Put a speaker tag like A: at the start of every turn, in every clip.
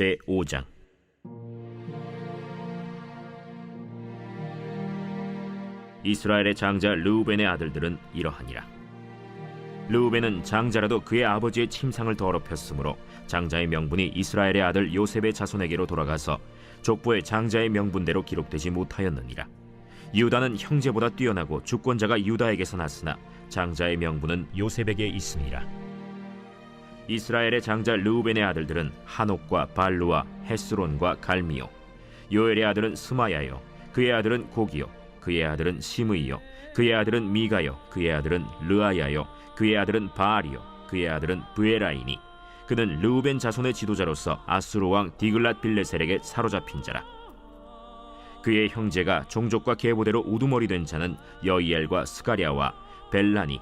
A: 제5장. 이스라엘의 장자 르우벤의 아들들은 이러하니라. 르우벤은 장자라도 그의 아버지의 침상을 더럽혔으므로 장자의 명분이 이스라엘의 아들 요셉의 자손에게로 돌아가서 족보의 장자의 명분대로 기록되지 못하였느니라. 유다는 형제보다 뛰어나고 주권자가 유다에게서 났으나 장자의 명분은 요셉에게 있으니라. 이스라엘의 장자 르우벤의 아들들은 한옥과 발루와 헤스론과 갈미요. 요엘의 아들은 스마야요, 그의 아들은 고기요, 그의 아들은 시므이요, 그의 아들은 미가요, 그의 아들은 르아야요, 그의 아들은 바알이요, 그의 아들은 브에라이니. 그는 르우벤 자손의 지도자로서 아수르 왕 디글랏 빌레셀에게 사로잡힌 자라. 그의 형제가 종족과 계보대로 우두머리 된 자는 여이엘과 스가랴와 벨라니.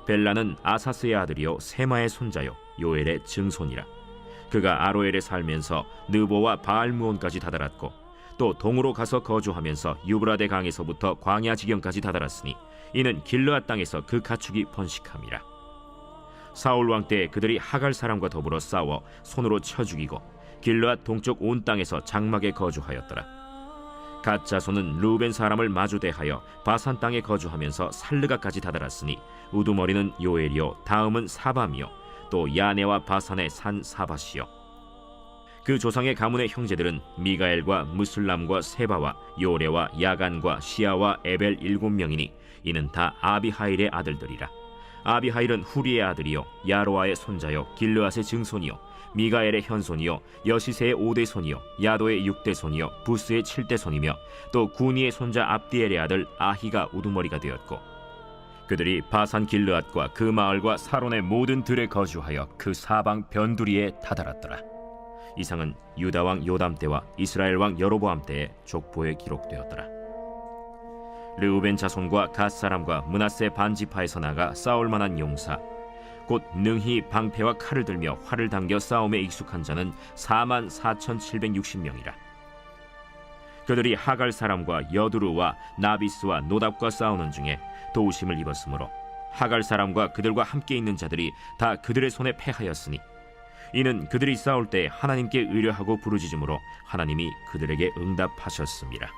A: 벨라는 아사스의 아들이요 세마의 손자요 요엘의 증손이라. 그가 아로엘에 살면서 느보와 바알무온까지 다다랐고 또 동으로 가서 거주하면서 유브라데 강에서부터 광야 지경까지 다다랐으니 이는 길르앗 땅에서 그 가축이 번식함이라. 사울 왕 때 그들이 하갈 사람과 더불어 싸워 손으로 쳐 죽이고 길르앗 동쪽 온 땅에서 장막에 거주하였더라. 갓 자손은 르우벤 사람을 마주대하여 바산 땅에 거주하면서 살르가까지 다다랐으니 우두머리는 요엘이요 다음은 사밤이요 또 야네와 바산의 산 사밧이요. 그 조상의 가문의 형제들은 미가엘과 무슬람과 세바와 요레와 야간과 시아와 에벨 7명이니 이는 다 아비하일의 아들들이라. 아비하일은 후리의 아들이요 야로아의 손자요 길르앗의 증손이요 미가엘의 현손이요 여시세의 5대 손이요 야도의 6대 손이요 부스의 7대 손이며 또 구니의 손자 압디엘의 아들 아히가 우두머리가 되었고 그들이 바산 길르앗과 그 마을과 사론의 모든 들에 거주하여 그 사방 변두리에 다다랐더라. 이상은 유다 왕 요담 때와 이스라엘 왕 여로보암 때의 족보에 기록되었더라. 르우벤 자손과 갓 사람과 므낫세 반지파에서 나가 싸울 만한 용사 곧 능히 방패와 칼을 들며 활을 당겨 싸움에 익숙한 자는 44,760명이라. 그들이 하갈 사람과 여두루와 나비스와 노답과 싸우는 중에 도우심을 입었으므로 하갈 사람과 그들과 함께 있는 자들이 다 그들의 손에 패하였으니 이는 그들이 싸울 때 하나님께 의뢰하고 부르짖음으로 하나님이 그들에게 응답하셨습니다.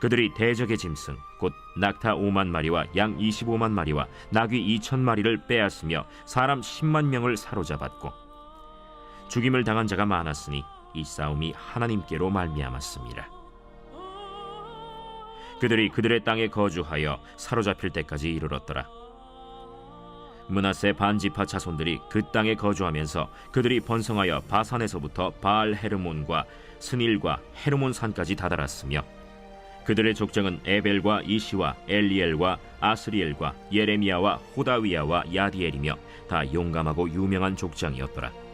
A: 그들이 대적의 짐승 곧 낙타 5만 마리와 양 25만 마리와 나귀 2천 마리를 빼앗으며 사람 10만 명을 사로잡았고 죽임을 당한 자가 많았으니 이 싸움이 하나님께로 말미암았습니다. 그들이 그들의 땅에 거주하여 사로잡힐 때까지 이르렀더라. 므낫세 반지파 자손들이 그 땅에 거주하면서 그들이 번성하여 바산에서부터 바알 헤르몬과 스닐과 헤르몬 산까지 다다랐으며 그들의 족장은 에벨과 이시와 엘리엘과 아스리엘과 예레미야와 호다위야와 야디엘이며 다 용감하고 유명한 족장이었더라.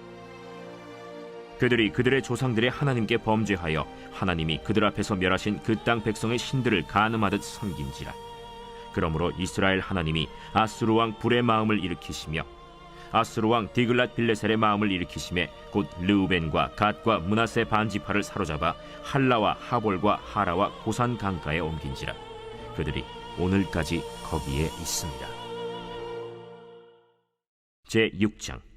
A: 그들이 그들의 조상들의 하나님께 범죄하여 하나님이 그들 앞에서 멸하신 그 땅 백성의 신들을 간음하듯 섬긴지라. 그러므로 이스라엘 하나님이 아수르 왕 불의 마음을 일으키시며 아수르 왕 디글랏 빌레셀의 마음을 일으키심에 곧 르우벤과 갓과 므낫세 반지파를 사로잡아 할라와 하볼과 하라와 고산 강가에 옮긴지라. 그들이 오늘까지 거기에 있습니다. 제6장.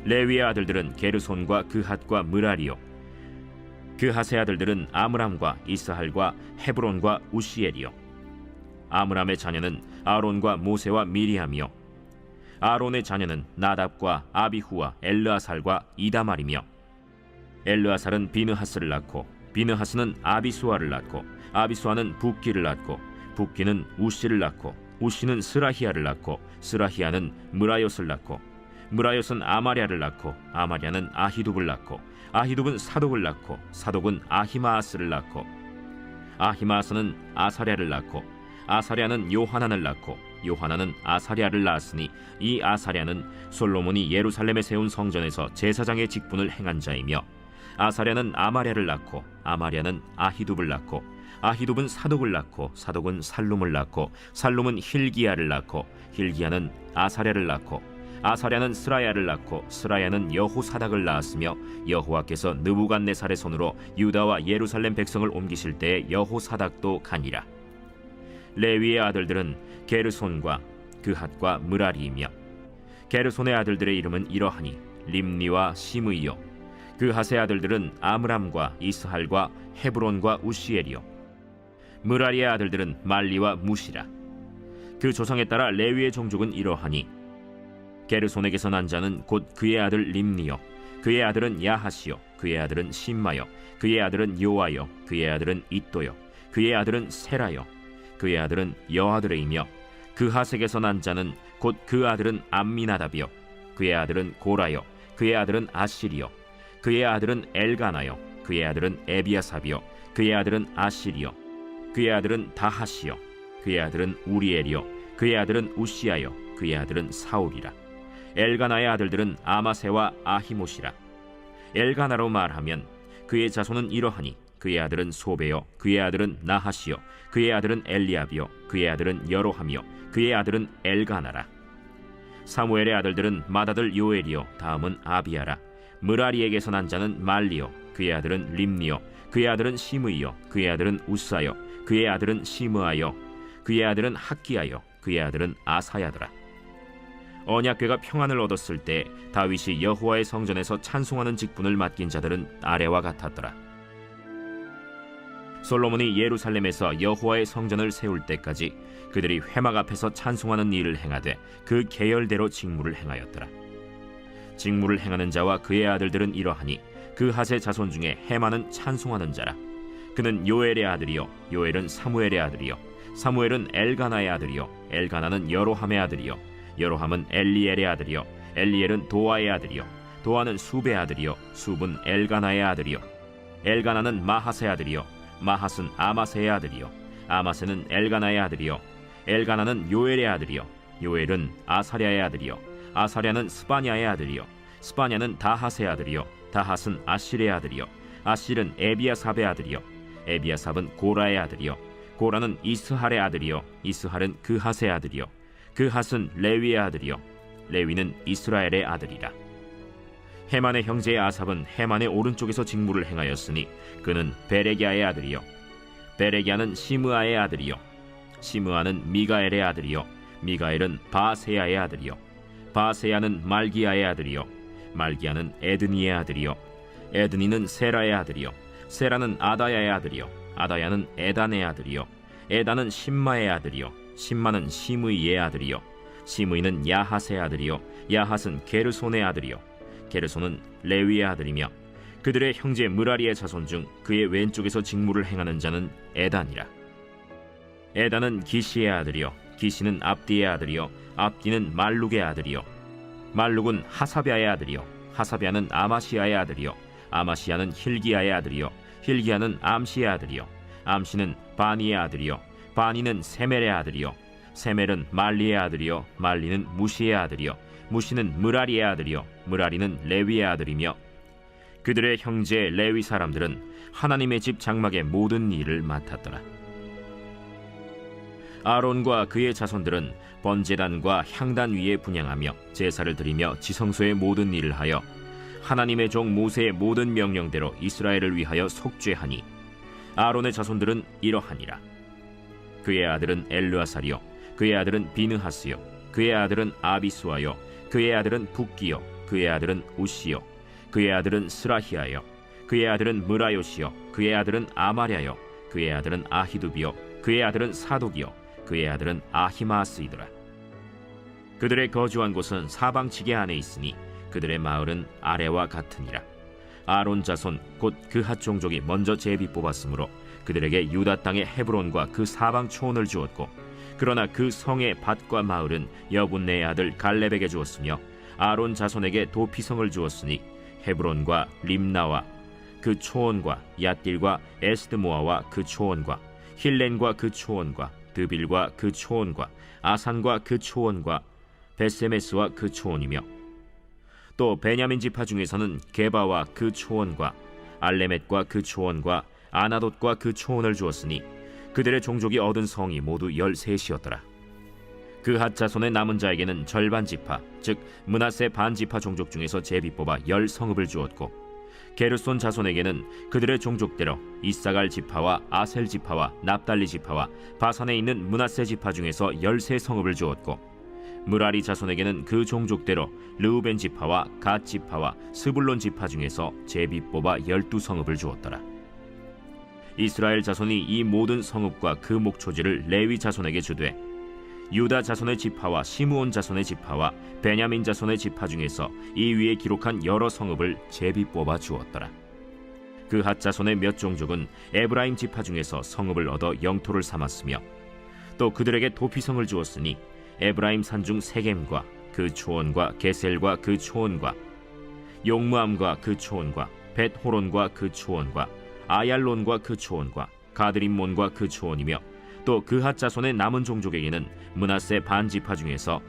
A: 레위의 아들들은 게르손과 그핫과 므라리요. 그핫의 아들들은 아므람과 이스할과 헤브론과 우시엘이요. 아므람의 자녀는 아론과 모세와 미리암이요. 아론의 자녀는 나답과 아비후와 엘르아살과 이다말이며 엘르아살은 비느하스를 낳고 비느하스는 아비수아를 낳고 아비수아는 붓기를 낳고 붓기는 우시를 낳고 우시는 스라히야를 낳고 스라히야는 므라요스를 낳고 므라요스는 아마랴를 낳고 아마랴는 아히둡을 낳고 아히둡은 사독을 낳고 사독은 아히마아스를 낳고 아히마아스는 아사랴를 낳고 아사랴는 요하난을 낳고 요하난은 아사랴를 낳았으니 이 아사랴는 솔로몬이 예루살렘에 세운 성전에서 제사장의 직분을 행한 자이며 아사랴는 아마랴를 낳고 아마랴는 아히둡을 낳고 아히둡은 사독을 낳고 사독은 살룸을 낳고 살룸은 힐기야를 낳고 힐기야는 아사랴를 낳고 아사랴는 스라야를 낳고 스라야는 여호사닥을 낳았으며 여호와께서 느부갓네살의 손으로 유다와 예루살렘 백성을 옮기실 때에 여호사닥도 가니라. 레위의 아들들은 게르손과 그핫과 므라리이며 게르손의 아들들의 이름은 이러하니 림니와 시므이요. 그 핫의 아들들은 아므람과 이스할과 헤브론과 우시엘이요. 므라리의 아들들은 말리와 무시라. 그 조상에 따라 레위의 종족은 이러하니 게르손에게서 난 자는 곧 그의 아들 림니요. 그의 아들은 야하시요. 그의 아들은 심마요. 그의 아들은 요아요. 그의 아들은 이또요. 그의 아들은 세라요. 그의 아들은 여아들이며 그 핫에게서 난 자는 곧 그 아들은 암미나답이요. 그의 아들은 고라요. 그의 아들은 아실이요. 그의 아들은 엘가나요. 그의 아들은 에비아삽이요. 그의 아들은 아실이요. 그의 아들은 다하시요. 그의 아들은 우리엘이요. 그의 아들은 우시아요. 그의 아들은 사울이라. 엘가나의 아들들은 아마세와 아히못이라. 엘가나로 말하면 그의 자손은 이러하니 그의 아들은 소베요. 그의 아들은 나하시요. 그의 아들은 엘리압이요. 그의 아들은 여로함이요. 그의 아들은 엘가나라. 사무엘의 아들들은 맏아들 요엘이요. 다음은 아비야라. 므라리에게서 난 자는 말리요. 그의 아들은 림니요. 그의 아들은 시므이요. 그의 아들은 우사요. 그의 아들은 시므아요. 그의 아들은 학기야요. 그의 아들은 아사야더라. 언약궤가 평안을 얻었을 때 다윗이 여호와의 성전에서 찬송하는 직분을 맡긴 자들은 아래와 같았더라. 솔로몬이 예루살렘에서 여호와의 성전을 세울 때까지 그들이 회막 앞에서 찬송하는 일을 행하되 그 계열대로 직무를 행하였더라. 직무를 행하는 자와 그의 아들들은 이러하니 그 핫의 자손 중에 헤만은 찬송하는 자라. 그는 요엘의 아들이요. 요엘은 사무엘의 아들이요. 사무엘은 엘가나의 아들이요. 엘가나는 여로함의 아들이요. 여로함은 엘리엘의 아들이요. 엘리엘은 도아의 아들이요. 도아는 숲의 아들이요. 숲은 엘가나의 아들이요. 엘가나는 마핫의 아들이요. 마핫은 아마세의 아들이요. 아마세는 엘가나의 아들이요. 엘가나는 요엘의 아들이요. 요엘은 아사랴의 아들이요. 아사랴는 스바냐의 아들이요. 스바냐는 다핫의 아들이요. 다핫은 아실의 아들이요. 아실은 에비아삽의 아들이요. 에비아삽은 고라의 아들이요. 고라는 이스할의 아들이요. 이스할은 그 핫의 아들이요. 그 핫은 레위의 아들이요. 레위는 이스라엘의 아들이라. 헤만의 형제의 아삽은 헤만의 오른쪽에서 직무를 행하였으니 그는 베레기야의 아들이요. 베레기야는 시므아의 아들이요. 시므아는 미가엘의 아들이요. 미가엘은 바세야의 아들이요. 바세야는 말기야의 아들이요. 말기야는 에드니의 아들이요. 에드니는 세라의 아들이요. 세라는 아다야의 아들이요. 아다야는 에단의 아들이요. 에단은 심마의 아들이요. 심마는 시므이의 아들이요. 시므이는 야핫의 아들이요. 야핫은 게르손의 아들이요. 게르손은 레위의 아들이며 그들의 형제 므라리의 자손 중 그의 왼쪽에서 직무를 행하는 자는 에단이라. 에단은 기시의 아들이요. 기시는 압디의 아들이요. 압디는 말룩의 아들이요. 말룩은 하사비아의 아들이요. 하사비아는 아마시아의 아들이요. 아마시아는 힐기야의 아들이요. 힐기야는 암시의 아들이요. 암시는 바니의 아들이요. 바니는 세멜의 아들이요. 세멜은 말리의 아들이요. 말리는 무시의 아들이요. 무시는 므라리의 아들이요. 므라리는 레위의 아들이며 그들의 형제 레위 사람들은 하나님의 집 장막의 모든 일을 맡았더라. 아론과 그의 자손들은 번제단과 향단 위에 분향하며 제사를 드리며 지성소의 모든 일을 하여 하나님의 종 모세의 모든 명령대로 이스라엘을 위하여 속죄하니 아론의 자손들은 이러하니라. 그의 아들은 엘르아살이요. 그의 아들은 비느하스요. 그의 아들은 아비수아요. 그의 아들은 붓기요. 그의 아들은 우시요. 그의 아들은 스라히아요. 그의 아들은 므라요시요. 그의 아들은 아마랴요. 그의 아들은 아히두비요. 그의 아들은 사독이요. 그의 아들은 아히마스이더라. 그들의 거주한 곳은 사방 지게 안에 있으니 그들의 마을은 아래와 같으니라. 아론 자손 곧 그 핫 종족이 먼저 제비 뽑았으므로 그들에게 유다 땅의 헤브론과 그 사방 초원을 주었고 그러나 그 성의 밭과 마을은 여분네의 아들 갈렙에게 주었으며 아론 자손에게 도피성을 주었으니 헤브론과 림나와 그 초원과 얏길과 에스드모아와 그 초원과 힐렌과 그 초원과 드빌과 그 초원과 아산과 그 초원과 베세메스와 그 초원이며 또 베냐민 지파 중에서는 게바와 그 초원과 알레멧과 그 초원과 아나돗과 그 초원을 주었으니 그들의 종족이 얻은 성이 모두 13이었더라. 그 핫 자손의 남은 자에게는 절반 지파 즉 므낫세 반 지파 종족 중에서 제비 뽑아 10성읍을 주었고 게르손 자손에게는 그들의 종족대로 이사갈 지파와 아셀 지파와 납달리 지파와 바산에 있는 므낫세 지파 중에서 13성읍을 주었고 므라리 자손에게는 그 종족대로 르우벤 지파와 갓 지파와 스불론 지파 중에서 제비 뽑아 12성읍을 주었더라. 이스라엘 자손이 이 모든 성읍과 그 목초지를 레위 자손에게 주되 유다 자손의 지파와 시므온 자손의 지파와 베냐민 자손의 지파 중에서 이 위에 기록한 여러 성읍을 제비 뽑아 주었더라. 그 핫 자손의 몇 종족은 에브라임 지파 중에서 성읍을 얻어 영토를 삼았으며 또 그들에게 도피성을 주었으니 에브라임 산중 세겜과 그 초원과 게셀과 그 초원과 용무암과 그 초원과 벳호론과 그 초원과 아얄론과 그 초원과 가드림몬과 그 초원이며 또 그핫 자손의 남은 종족에게는 므낫세 반 지파 중에서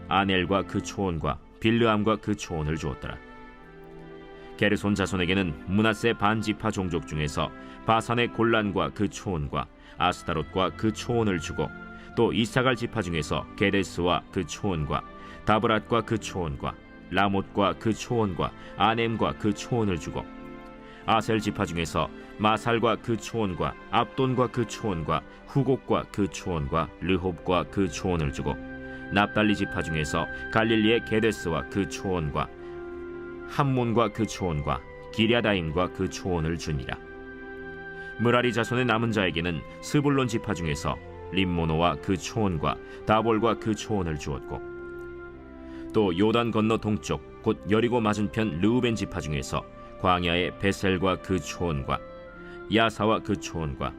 A: 아넬과 그 초원과 빌르암과 그 초원을 주었더라. 게르손 자손에게는 므낫세 반 지파 종족 중에서 바산의 골란과 그 초원과 아스타롯과 그 초원을 주고 또 이사갈 지파 중에서 게데스와 그 초원과 다브랏과 그 초원과 라못과 그 초원과 아넴과 그 초원을 주고 아셀 지파 중에서 마살과 그 초원과 압돈과 그 초원과 후곡과 그 초원과 르홉과 그 초원을 주고 납달리 지파 중에서 갈릴리의 게데스와 그 초원과 함몬과 그 초원과 기랴다임과 그 초원을 주니라. 므라리 자손의 남은 자에게는 스불론 지파 중에서 림모노와 그 초원과 다볼과 그 초원을 주었고 또 요단 건너 동쪽 곧 여리고 맞은편 르우벤 지파 중에서 광야의 베셀과 그 초원과 야사와 그 초원과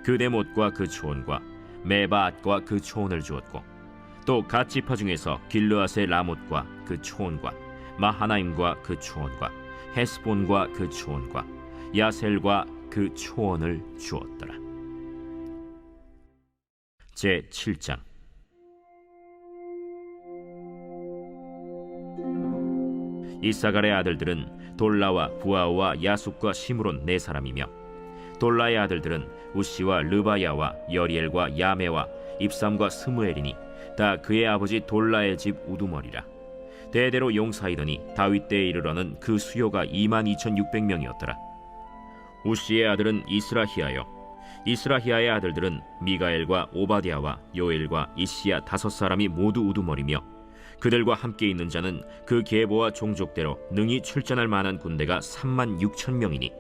A: 그데못과 그 초원과 메바앗과 그 초원을 주었고 또 갓 지파 중에서 길르앗의 라못과 그 초원과 마하나임과 그 초원과 헤스본과 그 초원과 야셀과 그 초원을 주었더라. 제7장. 이사갈의 아들들은 돌라와 부아와 야숫과 시므론 네 사람이며 돌라의 아들들은 우시와 르바야와 여리엘과 야메와 입삼과 스무엘이니 다 그의 아버지 돌라의 집 우두머리라. 대대로 용사이더니 다윗 때에 이르러는 그 수요가 22,600명이었더라. 우시의 아들은 이스라히야요 이스라히야의 아들들은 미가엘과 오바댜와 요엘과 이시야 5사람이 모두 우두머리며 그들과 함께 있는 자는 그 계보와 종족대로 능히 출전할 만한 군대가 36,000명이니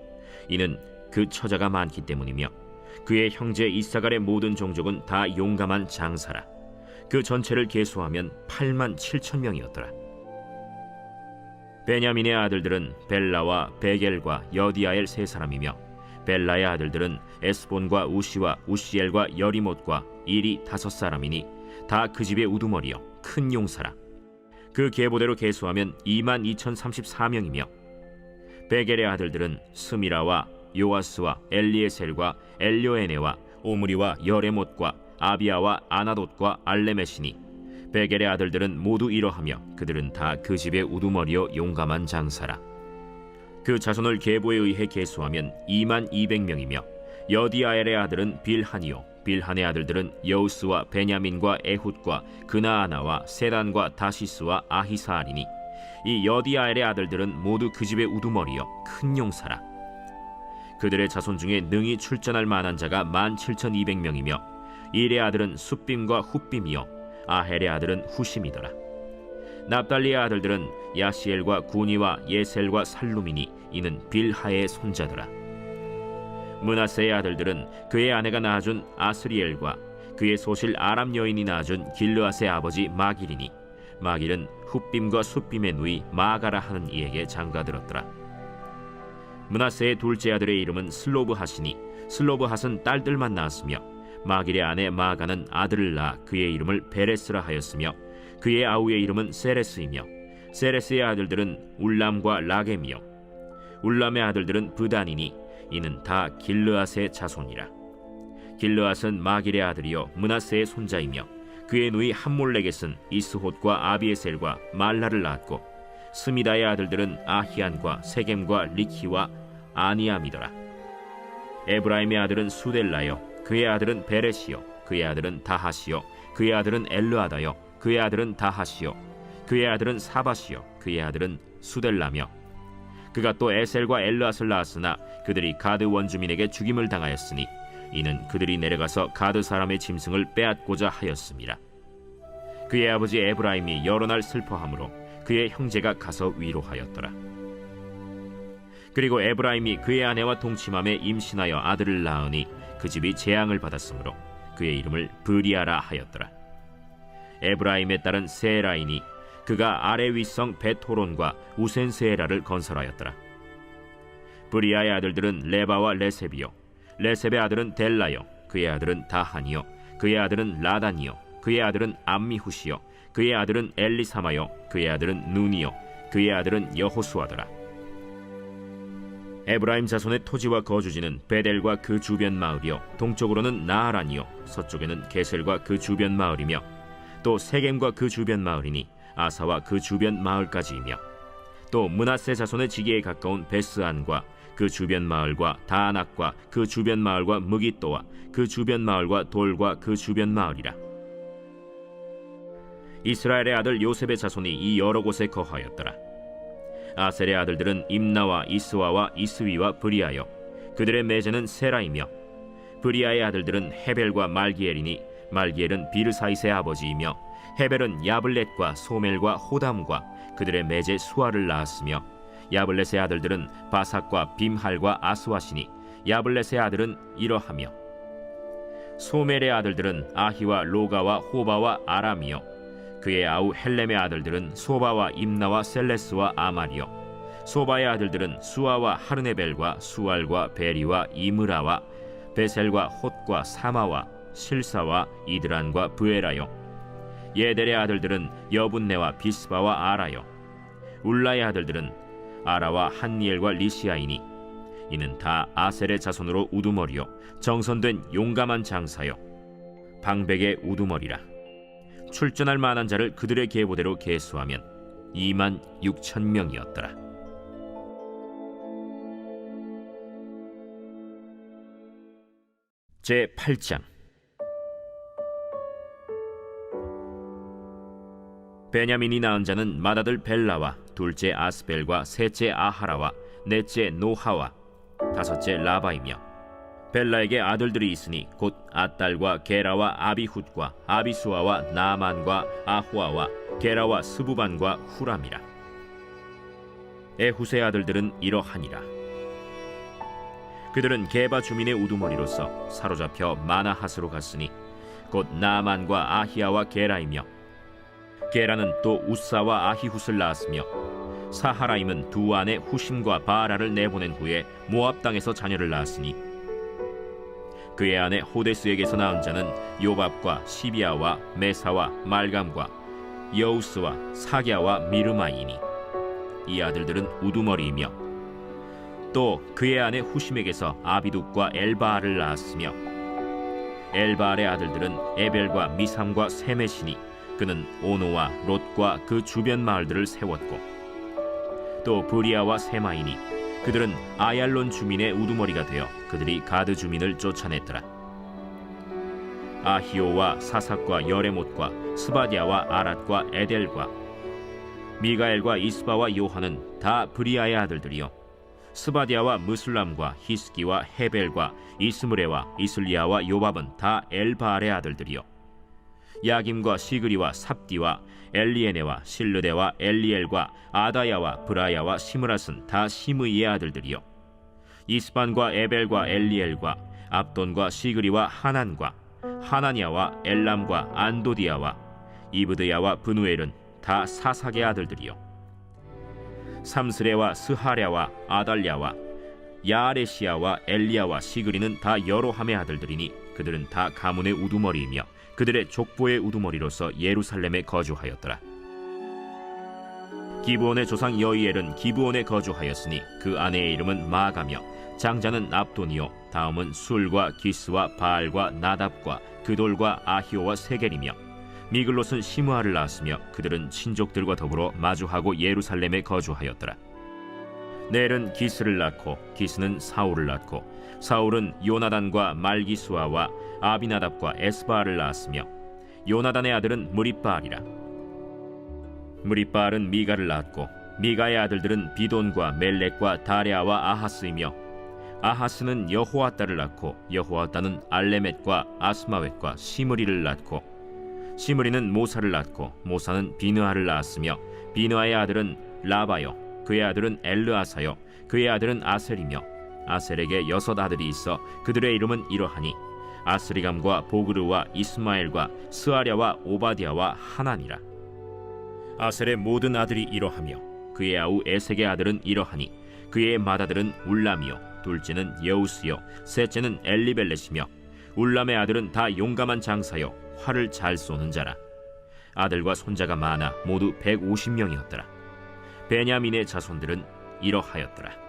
A: 이는 그 처자가 많기 때문이며 그의 형제 이사갈의 모든 종족은 다 용감한 장사라. 그 전체를 계수하면 87,000명이었더라. 베냐민의 아들들은 벨라와 베겔과 여디아엘 3사람이며 벨라의 아들들은 에스본과 우시와 우시엘과 여리못과 일이 5사람이니 다 그 집의 우두머리요 큰 용사라. 그 계보대로 계수하면 22,034명이며 베겔의 아들들은 스미라와 요아스와 엘리에셀과 엘료에네와 오므리와 여레못과 아비아와 아나돗과 알레메시니 베겔의 아들들은 모두 이러하며 그들은 다 그 집의 우두머리요 용감한 장사라. 그 자손을 계보에 의해 계수하면 22,200명이며 여디아엘의 아들은 빌한이요 빌한의 아들들은 여우스와 베냐민과 에훗과 그나아나와 세단과 다시스와 아히사알이니 이 여디아엘의 아들들은 모두 그 집의 우두머리요 큰 용사라. 그들의 자손 중에 능히 출전할 만한 자가 17,200명이며 일의 아들은 숫빔과 훗빔이요 아헬의 아들은 후심이더라. 납달리의 아들들은 야시엘과 구니와 예셀과 살루미니 이는 빌하의 손자더라. 므낫세의 아들들은 그의 아내가 낳아준 아스리엘과 그의 소실 아람 여인이 낳아준 길르앗의 아버지 마길이니 마길은 훗빔과 숫빔의 누이 마가라 하는 이에게 장가들었더라. 므낫세의 둘째 아들의 이름은 슬로브핫이니 슬로브핫은 딸들만 낳았으며 마길의 아내 마가는 아들을 낳아 그의 이름을 베레스라 하였으며 그의 아우의 이름은 세레스이며 세레스의 아들들은 울람과 라겜이요 울람의 아들들은 브단이니 이는 다 길르앗의 자손이라. 길르앗은 마길의 아들이요 므낫세의 손자이며 그의 누이 함몰렉겟은 이스톳과 아비에셀과 말라를 낳았고 스미다의 아들들은 아히안과 세겜과 리키와 아니암이더라. 에브라임의 아들은 수델라요 그의 아들은 베레시요 그의 아들은 다하시요 그의 아들은 엘르아다요 그의 아들은 다하시요 그의 아들은 사바시요 그의 아들은 수델라며 그가 또 에셀과 엘르앗을 낳았으나 그들이 가드 원주민에게 죽임을 당하였으니 이는 그들이 내려가서 가드 사람의 짐승을 빼앗고자 하였습니다. 그의 아버지 에브라임이 여러 날 슬퍼하므로 그의 형제가 가서 위로하였더라. 그리고 에브라임이 그의 아내와 동침함에 임신하여 아들을 낳으니 그 집이 재앙을 받았으므로 그의 이름을 브리아라 하였더라. 에브라임의 딸은 세라이니 그가 아래 윗성 벳호론과 우센세라를 건설하였더라. 브리아의 아들들은 레바와 레셉이요, 레셉의 아들은 델라요, 그의 아들은 다한이요, 그의 아들은 라단이요, 그의 아들은 암미후시요, 그의 아들은 엘리사마요, 그의 아들은 눈이요, 그의 아들은 여호수아더라. 에브라임 자손의 토지와 거주지는 베델과 그 주변 마을이요, 동쪽으로는 나하란이요, 서쪽에는 게셀과 그 주변 마을이며, 또 세겜과 그 주변 마을이니 아사와 그 주변 마을까지이며, 또 므낫세 자손의 지기에 가까운 베스안과 그 주변 마을과 다낙과 그 주변 마을과 무깃도와 그 주변 마을과 돌과 그 주변 마을이라. 이스라엘의 아들 요셉의 자손이 이 여러 곳에 거하였더라. 아셀의 아들들은 임나와 이스와와 이스위와 브리아요, 그들의 매제는 세라이며, 브리아의 아들들은 헤벨과 말기엘이니 말기엘은 비르사이스의 아버지이며, 헤벨은 야블렛과 소멜과 호담과 그들의 매제 수아를 낳았으며, 야블렛의 아들들은 바삭과 빔할과 아스와시니 야블렛의 아들은 이러하며, 소멜의 아들들은 아히와 로가와 호바와 아람이요, 그의 아우 헬렘의 아들들은 소바와 임나와 셀레스와 아말이요, 소바의 아들들은 수아와 하르네벨과 수알과 베리와 이므라와 베셀과 톳과 사마와 실사와 이드란과 브에라요, 예델의 아들들은 여분네와 비스바와 아라요, 울라의 아들들은 아라와 한니엘과 리시아이니 이는 다 아셀의 자손으로 우두머리요, 정선된 용감한 장사요, 방백의 우두머리라. 출전할 만한 자를 그들의 계보대로 계수하면 26,000명이었더라. 제8장. 베냐민이 낳은 자는 맏아들 벨라와 둘째 아스벨과 셋째 아하라와 넷째 노하와 다섯째 라바이며, 벨라에게 아들들이 있으니 곧 아딸과 게라와 아비훗과 아비수아와 나만과 아후아와 게라와 스부반과 후람이라. 에훗의 아들들은 이러하니라. 그들은 게바 주민의 우두머리로서 사로잡혀 마나핫으로 갔으니 곧 나만과 아히야와 게라이며, 게라는 또 우사와 아히훗을 낳았으며, 사하라임은 두 아내 후심과 바라를 내보낸 후에 모압 땅에서 자녀를 낳았으니, 그의 아내 호데스에게서 낳은 자는 요밥과 시비아와 메사와 말감과 여우스와 사갸와 미르마이니 이 아들들은 우두머리이며, 또 그의 아내 후심에게서 아비둑과 엘바알을 낳았으며, 엘바알의 아들들은 에벨과 미삼과 세메시니 그는 오노와 롯과 그 주변 마을들을 세웠고, 또 브리아와 세마이니 그들은 아얄론 주민의 우두머리가 되어 그들이 가드 주민을 쫓아냈더라. 아히오와 사삭과 여레못과 스바디아와 아랏과 에델과 미가엘과 이스바와 요한은 다 브리아의 아들들이요, 스바디아와 무슬람과 히스기와 헤벨과 이스므레와 이슬리아와 요밥은 다 엘바알의 아들들이요, 야김과 시그리와 삽디와 엘리에네와 실르데와 엘리엘과 아다야와 브라야와 시므랏은 다 시므이의 아들들이요, 이스반과 에벨과 엘리엘과 압돈과 시그리와 하난과 하나니아와 엘람과 안도디아와 이브드야와 브누엘은 다 사삭의 아들들이요, 삼스레와 스하랴와 아달랴와 야아레시아와 엘리야와 시그리는 다 여로함의 아들들이니 그들은 다 가문의 우두머리이며 그들의 족보의 우두머리로서 예루살렘에 거주하였더라. 기브온의 조상 여이엘은 기브온에 거주하였으니 그 아내의 이름은 마가며, 장자는 압돈이요, 다음은 술과 기스와 바알과 나답과 그돌과 아히오와 세겔이며, 미글롯은 시므아를 낳았으며 그들은 친족들과 더불어 마주하고 예루살렘에 거주하였더라. 넬은 기스를 낳고 기스는 사울을 낳고 사울은 요나단과 말기수아와 아비나답과 에스바알을 낳았으며, 요나단의 아들은 무리바알이라. 무리바알은 미가를 낳았고 미가의 아들들은 비돈과 멜렉과 다레아와 아하스이며, 아하스는 여호아따를 낳고 여호아따는 알레멧과 아스마웻과 시므리를 낳고, 시므리는 모사를 낳고 모사는 비느하를 낳았으며 비느하의 아들은 라바요 그의 아들은 엘르아사요 그의 아들은 아셀이며 아셀에게 6 아들이 있어 그들의 이름은 이러하니 아스리감과 보그르와 이스마엘과 스아랴와 오바디아와 하나니라. 아셀의 모든 아들이 이러하며 그의 아우 에색의 아들은 이러하니 그의 맏아들은 울람이요 둘째는 여우스요 셋째는 엘리벨렛이며 울람의 아들은 다 용감한 장사요 활을 잘 쏘는 자라. 아들과 손자가 많아 모두 150명이었더라. 베냐민의 자손들은 이러하였더라.